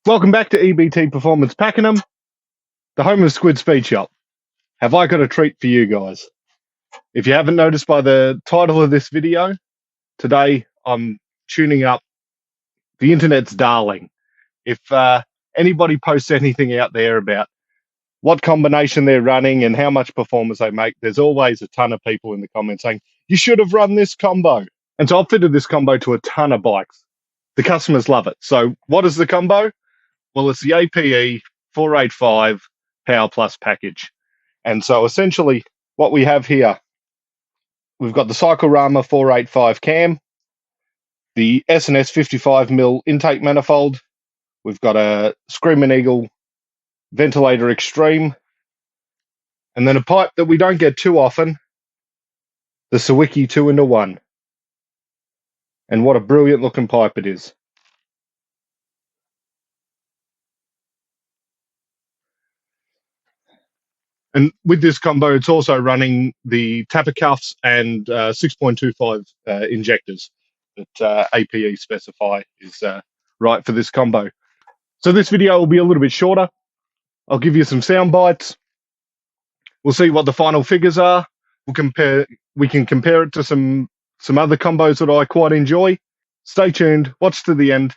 Welcome back to EBT Performance Pakenham, the home of Squids Speed Shop. Have I got a treat for you guys? If you haven't noticed by the title of this video, today I'm tuning up the internet's darling. If anybody posts anything out there about what combination they're running and how much performance they make, there's always a ton of people in the comments saying, you should have run this combo. And so I've fitted this combo to a ton of bikes. The customers love it. So what is the combo? Well, it's the A.P.E. 485 Power Plus package. And so essentially what we have here, we've got the Cyclerama 485 cam, the S&S 55mm intake manifold, we've got a Screaming Eagle ventilator extreme, and then a pipe that we don't get too often, the Sawicki 2-in-1. And what a brilliant looking pipe it is. And with this combo, it's also running the tapper cuffs and 6.25 injectors that A.P.E. specify is right for this combo. So this video will be a little bit shorter. I'll give you some sound bites. We'll see what the final figures are. We can compare it to some other combos that I quite enjoy. Stay tuned. Watch to the end.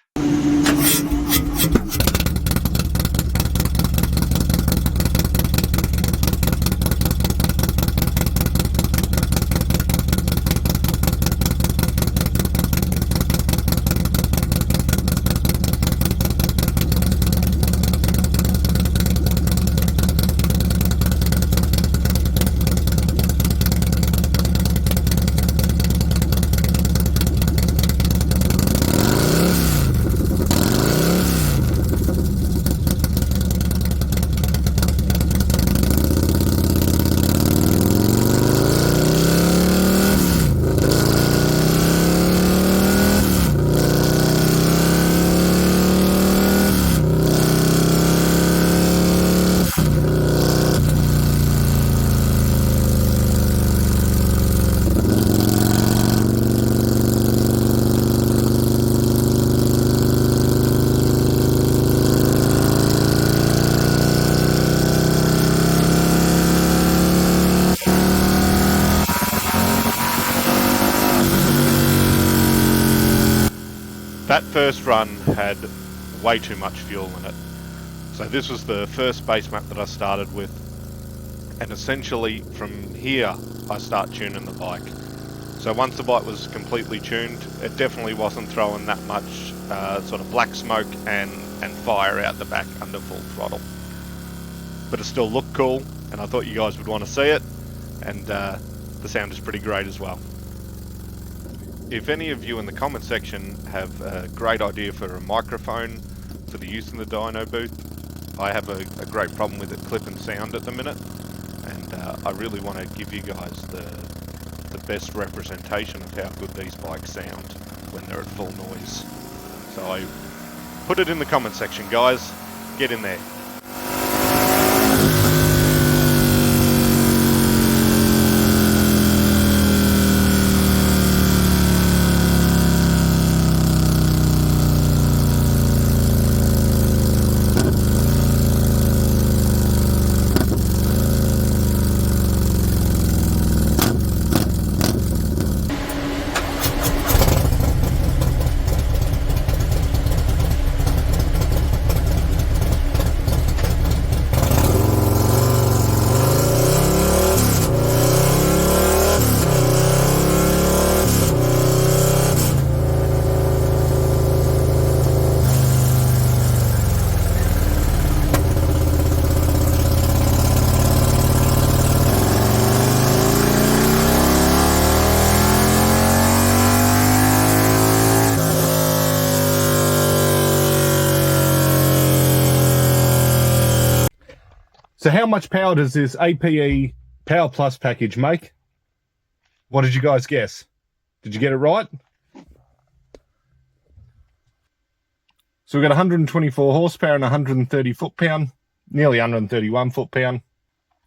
That first run had way too much fuel in it. So this was the first base map that I started with. And essentially from here, I start tuning the bike. So once the bike was completely tuned, it definitely wasn't throwing that much sort of black smoke and fire out the back under full throttle. But it still looked cool, and I thought you guys would want to see it. And the sound is pretty great as well. If any of you in the comment section have a great idea for a microphone for the use in the dyno booth, I have a great problem with it clipping sound at the minute, and I really want to give you guys the best representation of how good these bikes sound when they're at full noise. So I put it in the comment section, guys. Get in there. So how much power does this A.P.E. Power Plus package make? What did you guys guess? Did you get it right? So we've got 124 horsepower and 130 foot-pound, nearly 131 foot-pound.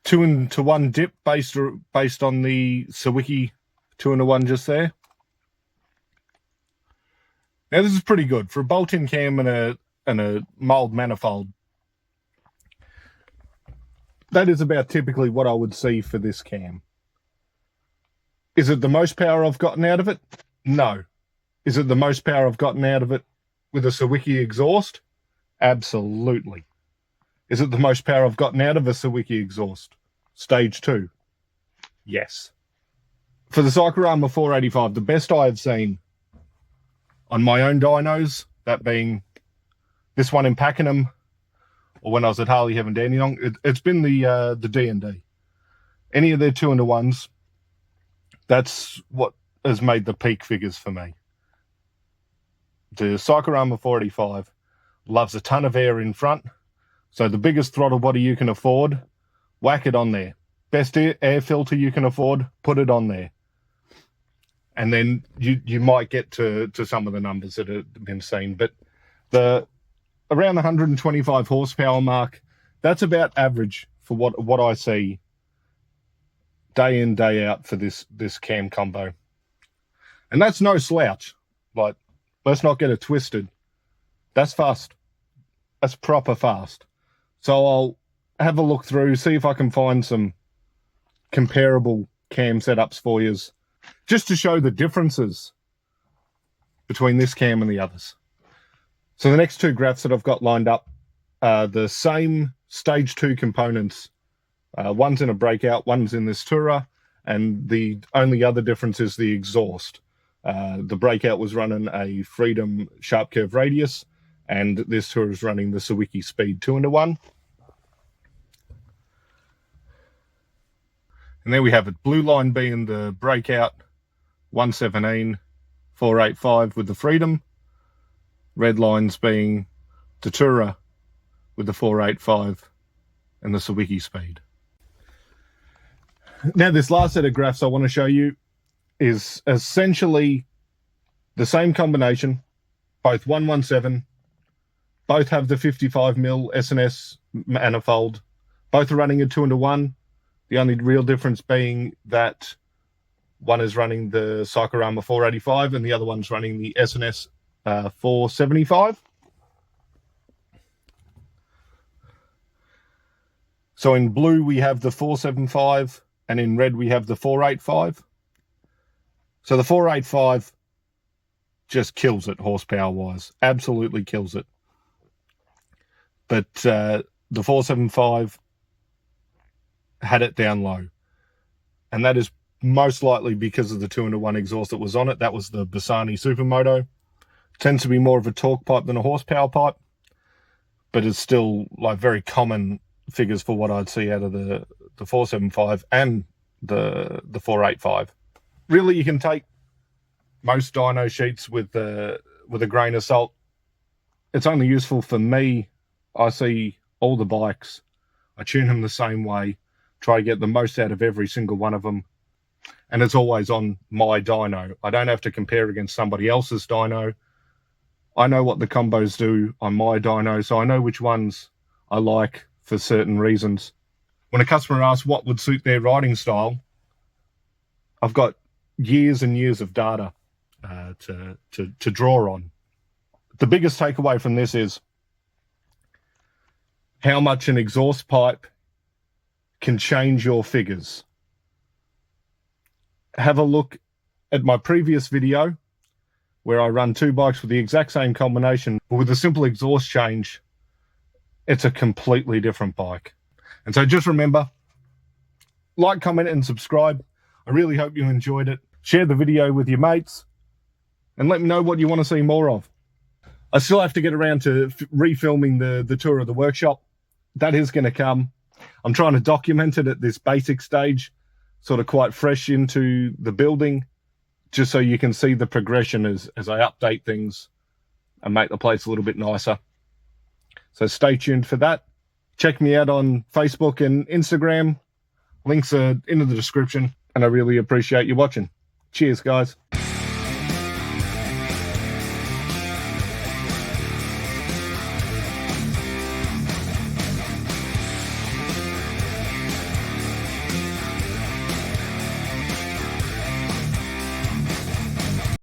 2-to-1 dip based on the Sawicki 2-in-1 just there. Now this is pretty good. For a bolt-in cam and and a mold manifold. That is about typically what I would see for this cam. Is it the most power I've gotten out of it? No. Is it the most power I've gotten out of it with a Sawicki exhaust? Absolutely. Is it the most power I've gotten out of a Sawicki exhaust? Stage 2. Yes. For the Cyclerama 485, the best I have seen on my own dynos, that being this one in Pakenham, or when I was at Harley-Davidson, it's been the D&D. Any of their 2-1s, that's what has made the peak figures for me. The Cyclerama 485 loves a ton of air in front, so the biggest throttle body you can afford, whack it on there. Best air filter you can afford, put it on there. And then you might get to some of the numbers that have been seen. But around the 125 horsepower mark, that's about average for what I see day in, day out for this cam combo. And that's no slouch. Like, let's not get it twisted. That's fast. That's proper fast. So I'll have a look through, see if I can find some comparable cam setups for you, just to show the differences between this cam and the others. So the next 2 graphs that I've got lined up are the same stage 2 components. One's in a breakout, one's in this Tourer, and the only other difference is the exhaust. The breakout was running a Freedom sharp curve radius, and this Tourer is running the Sawicki Speed 2-1. And there we have it. Blue line being the breakout 117 485 with the Freedom. Red lines being the Tourer with the 485 and the Sawicki Speed. Now this last set of graphs I want to show you is essentially the same combination, both 117, both have the 55mm S&S manifold, both are running a 2-1. The only real difference being that one is running the Cyclerama 485 and the other one's running the S&S 475. So in blue we have the 475 and in red we have the 485. So the 485 just kills it horsepower wise, absolutely kills it. But the 475 had it down low, and that is most likely because of the 2-1 exhaust that was on it. That was the Bassani Supermoto. Tends to be more of a torque pipe than a horsepower pipe, but it's still like very common figures for what I'd see out of the 475 and the 485. Really, you can take most dyno sheets with a grain of salt. It's only useful for me. I see all the bikes, I tune them the same way, try to get the most out of every single one of them, and it's always on my dyno. I don't have to compare against somebody else's dyno. I know what the combos do on my dyno, so I know which ones I like for certain reasons. When a customer asks what would suit their riding style, I've got years and years of data to draw on. The biggest takeaway from this is how much an exhaust pipe can change your figures. Have a look at my previous video where I run 2 bikes with the exact same combination, but with a simple exhaust change, it's a completely different bike. And so just remember, like, comment, and subscribe. I really hope you enjoyed it. Share the video with your mates and let me know what you want to see more of. I still have to get around to refilming the tour of the workshop. That is going to come. I'm trying to document it at this basic stage, sort of quite fresh into the building, just so you can see the progression as I update things and make the place a little bit nicer. So stay tuned for that. Check me out on Facebook and Instagram. Links are in the description, and I really appreciate you watching. Cheers, guys.